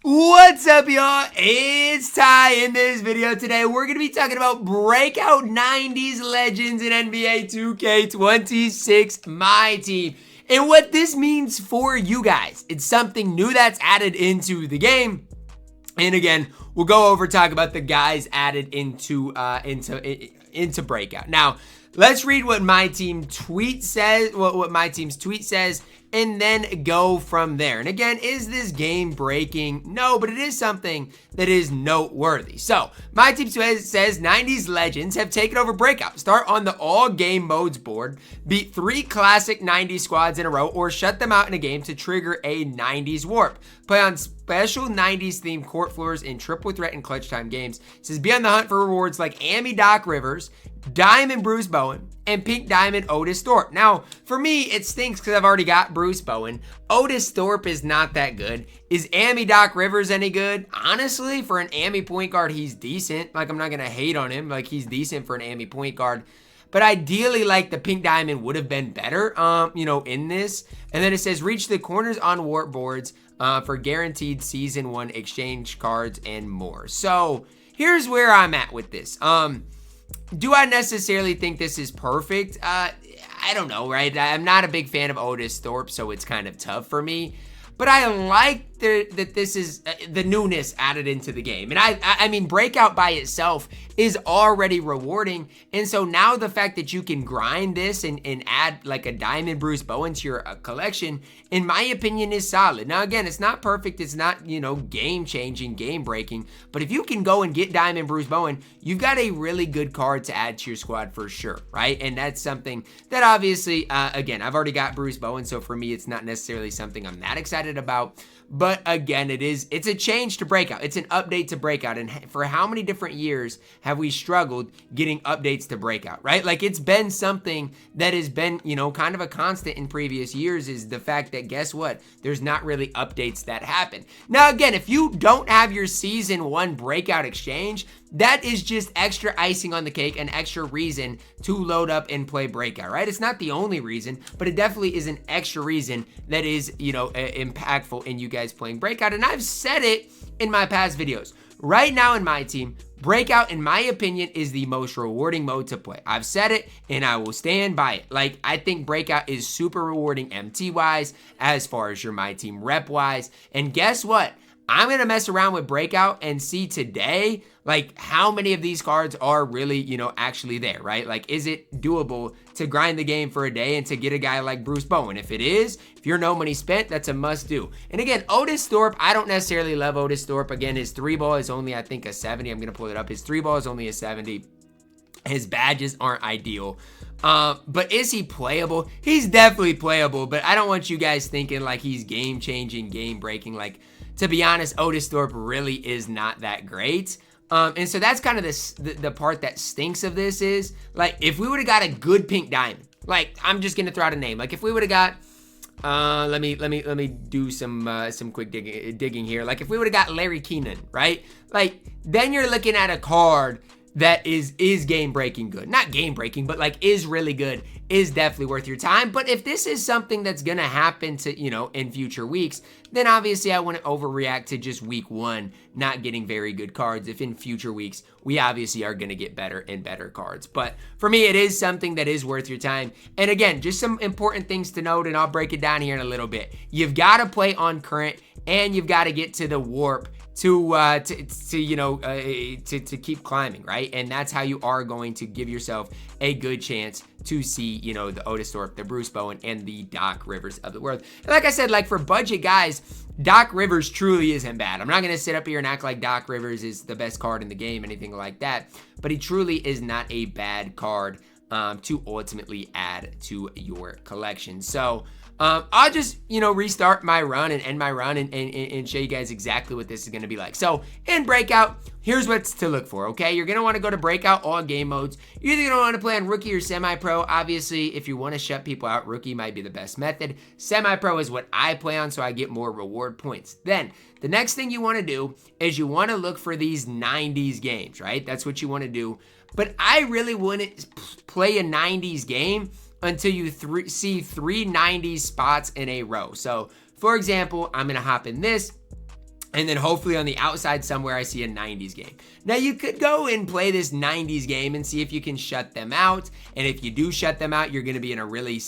What's up, y'all? It's Ty. In this video today, we're going to be talking about breakout 90s legends in NBA 2K26 MyTEAM and what this means for you guys. It's something new that's added into the game. And again, we'll go over talk about the guys added into breakout. Now, let's read what MyTEAM tweet says, what MyTEAM's tweet says, and then go from there. And again, is this game breaking? No, but it is something that is noteworthy. So, MyTEAM says 90s legends have taken over breakout. Start on the all game modes board, beat 3 classic 90s squads in a row, or shut them out in a game to trigger a 90s warp. Play on special 90s themed court floors in triple threat and clutch time games. It says be on the hunt for rewards like Amy Doc Rivers, Diamond Bruce Bowen, and Pink Diamond Otis Thorpe. Now, for me, it stinks because I've already got Bruce Bowen. Otis Thorpe is not that good. Is Amy Doc Rivers any good? Honestly, for an Amy point guard, he's decent. Like, I'm not going to hate on him. Like, he's decent for an Amy point guard. But ideally, like, the Pink Diamond would have been better, in this. And then it says, reach the corners on warp boards for guaranteed Season 1 exchange cards and more. So, here's where I'm at with this. Do I necessarily think this is perfect? I don't know, right? I'm not a big fan of Otis Thorpe, so it's kind of tough for me. But I like that this is the newness added into the game. And I mean, breakout by itself is already rewarding. And so now the fact that you can grind this and add like a Diamond Bruce Bowen to your collection, in my opinion, is solid. Now, again, it's not perfect. It's not, game-changing, game-breaking. But if you can go and get Diamond Bruce Bowen, you've got a really good card to add to your squad for sure, right? And that's something that obviously, again, I've already got Bruce Bowen. So for me, it's not necessarily something I'm that excited about. But again, it's a change to breakout. It's an update to breakout. And for how many different years have we struggled getting updates to breakout, right? Like, it's been something that has been, kind of a constant in previous years, is the fact that, guess what? There's not really updates that happen. Now, again, if you don't have your Season 1 breakout exchange, that is just extra icing on the cake, an extra reason to load up and play breakout, right? It's not the only reason, but it definitely is an extra reason that is, impactful in you guys playing breakout. And I've said it in my past videos. Right now in MyTEAM, breakout, in my opinion, is the most rewarding mode to play. I've said it, and I will stand by it. Like, I think breakout is super rewarding MT-wise, as far as your MyTEAM rep-wise. And guess what? I'm going to mess around with breakout and see today, like, how many of these cards are really, actually there, right? Like, is it doable to grind the game for a day and to get a guy like Bruce Bowen? If it is, if you're no money spent, that's a must do. And again, Otis Thorpe, I don't necessarily love Otis Thorpe. Again, his 3-ball is only, I think, a 70. I'm going to pull it up. His 3-ball is only a 70. His badges aren't ideal. But is he playable? He's definitely playable, but I don't want you guys thinking like he's game-changing, game-breaking. Like, to be honest, Otis Thorpe really is not that great. And so that's kind of the part that stinks of this is, like, if we would have got a good Pink Diamond, like, I'm just going to throw out a name. Like, if we would have got, let me do some quick digging here. Like, if we would have got Larry Keenan, right? Like, then you're looking at a card that is game breaking good. Not game breaking, but like is really good, is definitely worth your time. But if this is something that's gonna happen to, in future weeks, then obviously I wouldn't overreact to just week 1 not getting very good cards. If in future weeks, we obviously are gonna get better and better cards. But for me, it is something that is worth your time. And again, just some important things to note, and I'll break it down here in a little bit. You've gotta play on current, and you've gotta get to the warp to keep climbing, right? And that's how you are going to give yourself a good chance to see, the Otis Thorpe, the Bruce Bowen, and the Doc Rivers of the world. And like I said, like, for budget guys, Doc Rivers truly isn't bad. I'm not going to sit up here and act like Doc Rivers is the best card in the game, anything like that, but he truly is not a bad card to ultimately add to your collection. So I'll just, restart my run and end my run and show you guys exactly what this is going to be like. So in breakout, here's what's to look for, okay? You're going to want to go to breakout all game modes. You're either going to want to play on rookie or semi-pro. Obviously, if you want to shut people out, rookie might be the best method. Semi-pro is what I play on, so I get more reward points. Then the next thing you want to do is you want to look for these 90s games, right? That's what you want to do. But I really wouldn't play a 90s game until you see 3 90s spots in a row. So, for example, I'm going to hop in this. And then hopefully on the outside somewhere I see a 90s game. Now you could go and play this 90s game and see if you can shut them out. And if you do shut them out, you're going to be in a really,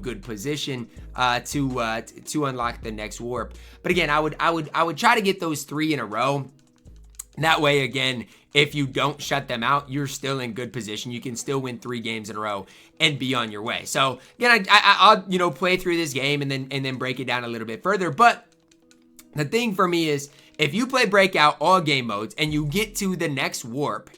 good position to unlock the next warp. But again, I would try to get those 3 in a row. That way, again, if you don't shut them out, you're still in good position. You can still win 3 games in a row and be on your way. So again, I'll play through this game and then break it down a little bit further. But the thing for me is, if you play Breakout all game modes and you get to the next warp,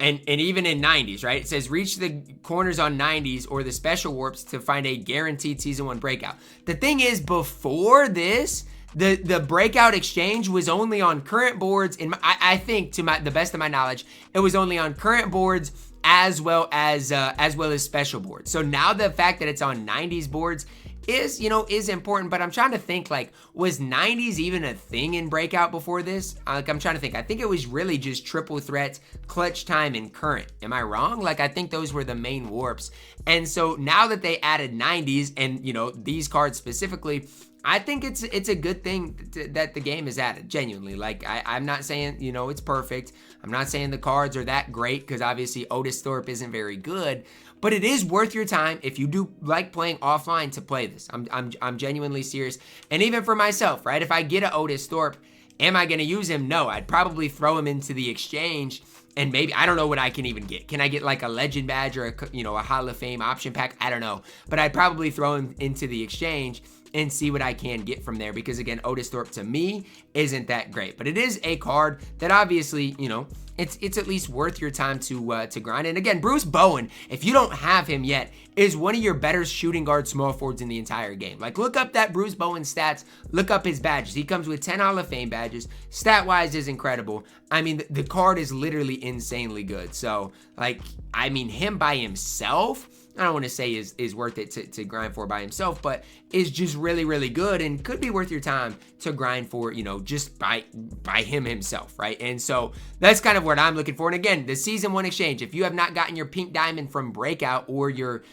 and even in 90s, right? It says reach the corners on 90s or the special warps to find a guaranteed season 1 breakout. The thing is, before this, the breakout exchange was only on current boards. I think, to the best of my knowledge, it was only on current boards as well as special boards. So now the fact that it's on 90s boards is important, but I'm trying to think, like, was 90s even a thing in Breakout before this? I'm trying to think. I think it was really just triple threats, clutch time, and current. Am I wrong? Like, I think those were the main warps. And so now that they added 90s and, these cards specifically, I think it's a good thing that the game is added, genuinely. Like, I'm not saying, it's perfect. I'm not saying the cards are that great, because obviously Otis Thorpe isn't very good. But it is worth your time if you do like playing offline to play this. I'm genuinely serious. And even for myself, right? If I get an Otis Thorpe, am I going to use him? No, I'd probably throw him into the exchange. And maybe, I don't know what I can even get. Can I get like a legend badge or a Hall of Fame option pack? I don't know. But I'd probably throw him into the exchange and see what I can get from there, because again, Otis Thorpe to me isn't that great, but it is a card that obviously, it's at least worth your time to grind. And again, Bruce Bowen, if you don't have him yet, is one of your better shooting guard small forwards in the entire game. Like, look up that Bruce Bowen stats, look up his badges. He comes with 10 Hall of Fame badges. Stat-wise is incredible. I mean, the card is literally insanely good. So, like, I mean, him by himself, I don't want to say is worth it to grind for by himself, but is just really, really good and could be worth your time to grind for, just by him himself, right? And so that's kind of what I'm looking for. And again, the Season 1 exchange, if you have not gotten your pink diamond from Breakout or your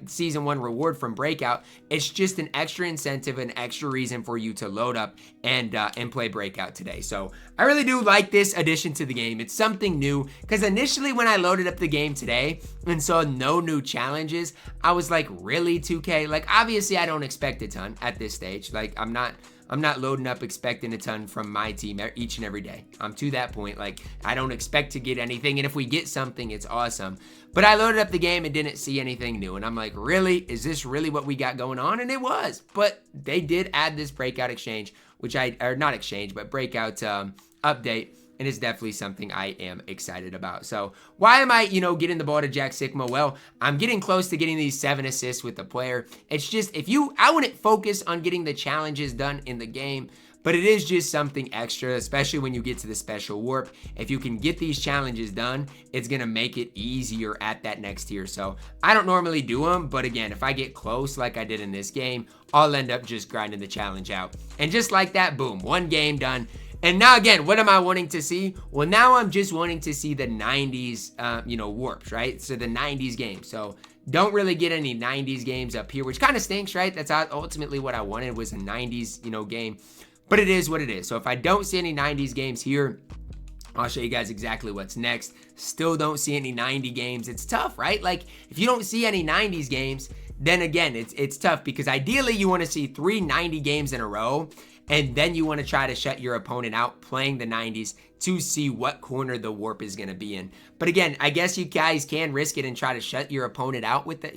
Season 1 reward from Breakout, it's just an extra incentive, an extra reason for you to load up and play Breakout today. So I really do like this addition to the game. It's something new, because initially when I loaded up the game today and saw no new challenges, I was like, really, 2K? Like, obviously I don't expect a ton at this stage. Like, I'm not loading up expecting a ton from my team each and every day. I'm to that point. Like, I don't expect to get anything, and if we get something, it's awesome. But I loaded up the game and didn't see anything new, and I'm like, really? Is this really what we got going on? And it was. But they did add this Breakout exchange, not exchange, but Breakout update, and it's definitely something I am excited about. So why am I, getting the ball to Jack Sigma? Well, I'm getting close to getting these 7 assists with the player. It's just, I wouldn't focus on getting the challenges done in the game, but it is just something extra, especially when you get to the special warp. If you can get these challenges done, it's going to make it easier at that next tier. So I don't normally do them, but again, if I get close like I did in this game, I'll end up just grinding the challenge out. And just like that, boom, 1 game done. And now again, what am I wanting to see? Well, now I'm just wanting to see the 90s, warps, right? So the 90s games. So don't really get any 90s games up here, which kind of stinks, right? That's ultimately what I wanted, was a 90s, game. But it is what it is. So if I don't see any 90s games here, I'll show you guys exactly what's next. Still don't see any 90 games. It's tough, right? Like, if you don't see any 90s games, then again, it's tough, because ideally you want to see 3 90 games in a row. And then you want to try to shut your opponent out playing the 90s to see what corner the warp is going to be in. But again, I guess you guys can risk it and try to shut your opponent out with the,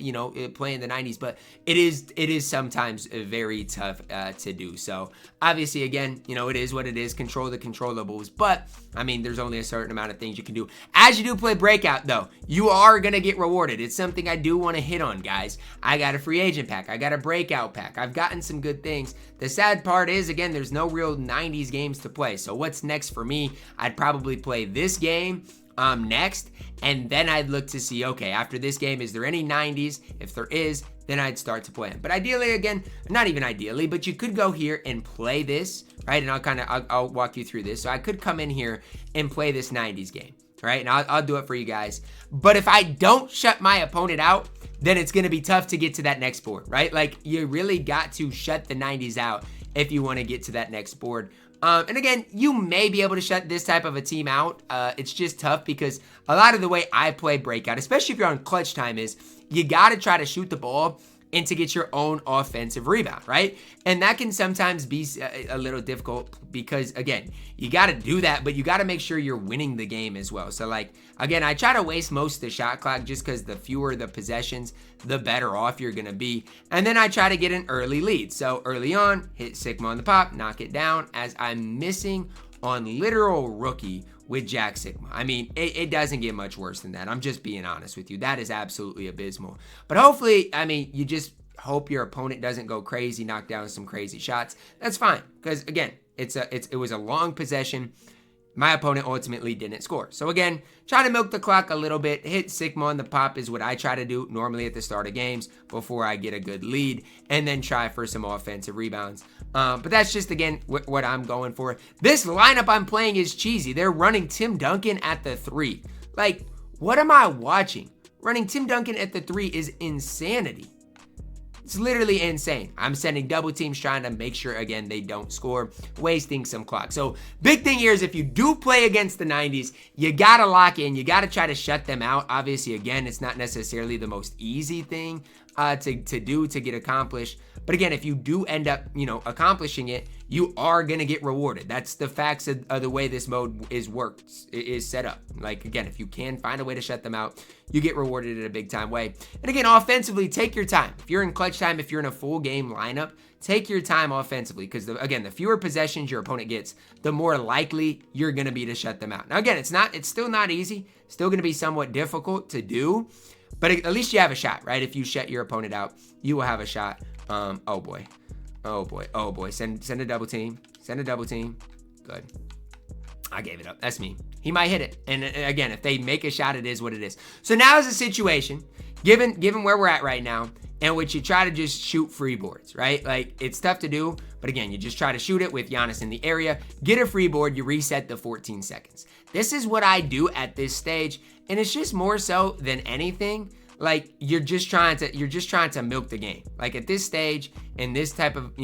playing the 90s, but it is sometimes very tough to do. So obviously, again, it is what it is. Control the controllables, but I mean, there's only a certain amount of things you can do. As you do play Breakout, though, you are going to get rewarded. It's something I do want to hit on, guys. I got a free agent pack. I got a Breakout pack. I've gotten some good things. The sad part is, again, there's no real 90s games to play. So what's next for me? I'd probably play this game next, and then I'd look to see, okay, after this game, is there any 90s? If there is, then I'd start to play it. But ideally, again, not even ideally, but you could go here and play this, right? And I'll walk you through this. So I could come in here and play this 90s game, right? And I'll do it for you guys. But if I don't shut my opponent out, then it's going to be tough to get to that next board, right? Like, you really got to shut the 90s out if you want to get to that next board. And again, you may be able to shut this type of a team out. It's just tough because a lot of the way I play Breakout, especially if you're on clutch time, is you got to try to shoot the ball and to get your own offensive rebound, right? And that can sometimes be a little difficult because, again, you got to do that, but you got to make sure you're winning the game as well. So, like, again, I try to waste most of the shot clock just because the fewer the possessions, the better off you're going to be. And then I try to get an early lead. So early on, hit Sigma on the pop, knock it down, as I'm missing on literal rookie with Jack Sigma. I mean, it doesn't get much worse than that. I'm just being honest with you. That is absolutely abysmal. But hopefully, I mean, you just hope your opponent doesn't go crazy, knock down some crazy shots. That's fine. Because again, it was a long possession. My opponent ultimately didn't score. So again, try to milk the clock a little bit. Hit Sigma on the pop is what I try to do normally at the start of games before I get a good lead, and then try for some offensive rebounds. But that's just, again, what I'm going for. This lineup I'm playing is cheesy. They're running Tim Duncan at the 3. Like, what am I watching? Running Tim Duncan at the 3 is insanity. It's literally insane. I'm sending double teams trying to make sure, again, they don't score, wasting some clock. So big thing here is if you do play against the 90s, you got to lock in. You got to try to shut them out. Obviously, again, it's not necessarily the most easy thing to do, to get accomplished. But again, if you do end up, accomplishing it, you are going to get rewarded. That's the facts of the way this mode is set up. Like, again, if you can find a way to shut them out, you get rewarded in a big time way. And again, offensively, take your time. If you're in clutch time, if you're in a full game lineup, take your time offensively, because again, the fewer possessions your opponent gets, the more likely you're going to be to shut them out. Now, again, it's still not easy. Still going to be somewhat difficult to do, but at least you have a shot, right? If you shut your opponent out, you will have a shot. Oh boy. Send a double team. Send a double team. Good. I gave it up. That's me. He might hit it. And again, if they make a shot, it is what it is. So now is a situation, given where we're at right now, in which you try to just shoot free boards, right? Like, it's tough to do, but again, you just try to shoot it with Giannis in the area, get a free board, you reset the 14 seconds. This is what I do at this stage, and it's just more so than anything, like, you're just trying to milk the game. Like, at this stage, in this type of,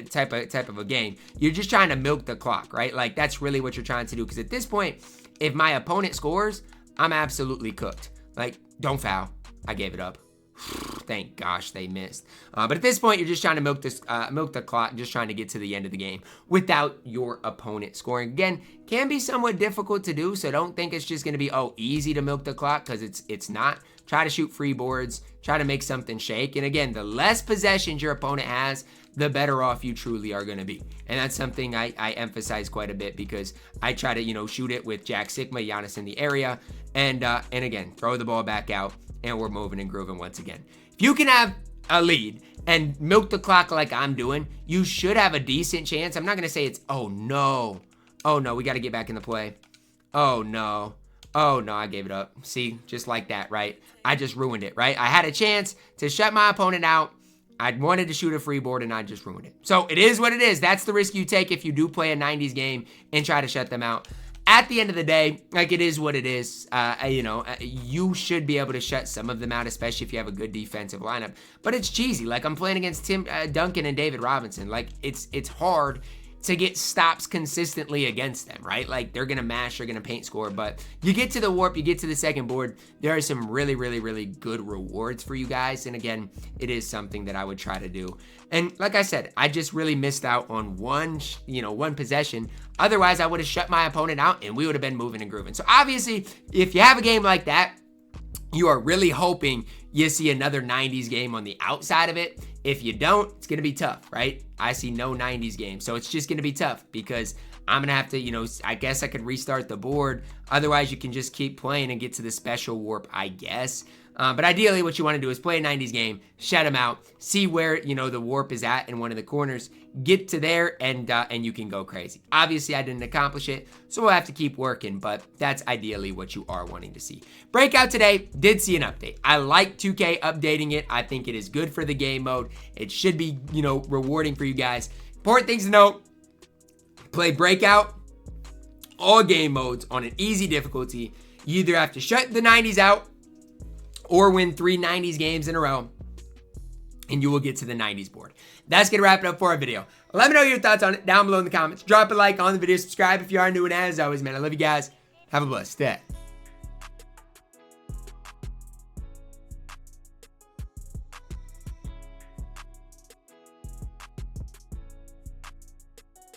type of a game, you're just trying to milk the clock, right? Like, that's really what you're trying to do, because at this point, if my opponent scores, I'm absolutely cooked. Like, don't foul. I gave it up. Thank gosh they missed. But at this point, you're just trying to milk the clock, just trying to get to the end of the game without your opponent scoring. Again, can be somewhat difficult to do, so don't think it's just going to be easy to milk the clock, because it's not. Try to shoot free boards, try to make something shake. And again, the less possessions your opponent has, the better off you truly are going to be. And that's something I emphasize quite a bit, because I try to, shoot it with Jack Sigma, Giannis in the area, and again, throw the ball back out, and we're moving and grooving once again. If you can have a lead and milk the clock like I'm doing, you should have a decent chance. I'm not going to say it's, oh no, we got to get back in the play. Oh no, I gave it up. See, just like that, right? I just ruined it, right? I had a chance to shut my opponent out. I wanted to shoot a free board, and I just ruined it. So it is what it is. That's the risk you take if you do play a 90s game and try to shut them out. At the end of the day, like, it is what it is. You should be able to shut some of them out, especially if you have a good defensive lineup. But it's cheesy. Like, I'm playing against Tim Duncan and David Robinson. Like, it's hard to get stops consistently against them, right? Like, they're going to mash, they're going to paint score, but you get to the warp, you get to the second board, there are some really, really, really good rewards for you guys. And again, it is something that I would try to do. And like I said, I just really missed out on one possession. Otherwise, I would have shut my opponent out and we would have been moving and grooving. So obviously, if you have a game like that, you are really hoping you see another 90s game on the outside of it. If you don't, it's going to be tough, right? I see no 90s game. So it's just going to be tough, because I'm going to have to, I guess I could restart the board. Otherwise, you can just keep playing and get to the special warp, I guess. But ideally, what you want to do is play a 90s game, shut them out, see where, the warp is at in one of the corners, get to there, and you can go crazy. Obviously, I didn't accomplish it, so we'll have to keep working, but that's ideally what you are wanting to see. Breakout today did see an update. I like 2K updating it. I think it is good for the game mode. It should be, rewarding for you guys. Important things to note: play Breakout, all game modes on an easy difficulty. You either have to shut the 90s out or win 3 90s games in a row. and you will get to the 90s board. That's going to wrap it up for our video. Let me know your thoughts on it down below in the comments. Drop a like on the video. Subscribe if you are new. And as always, man, I love you guys. Have a blessed day.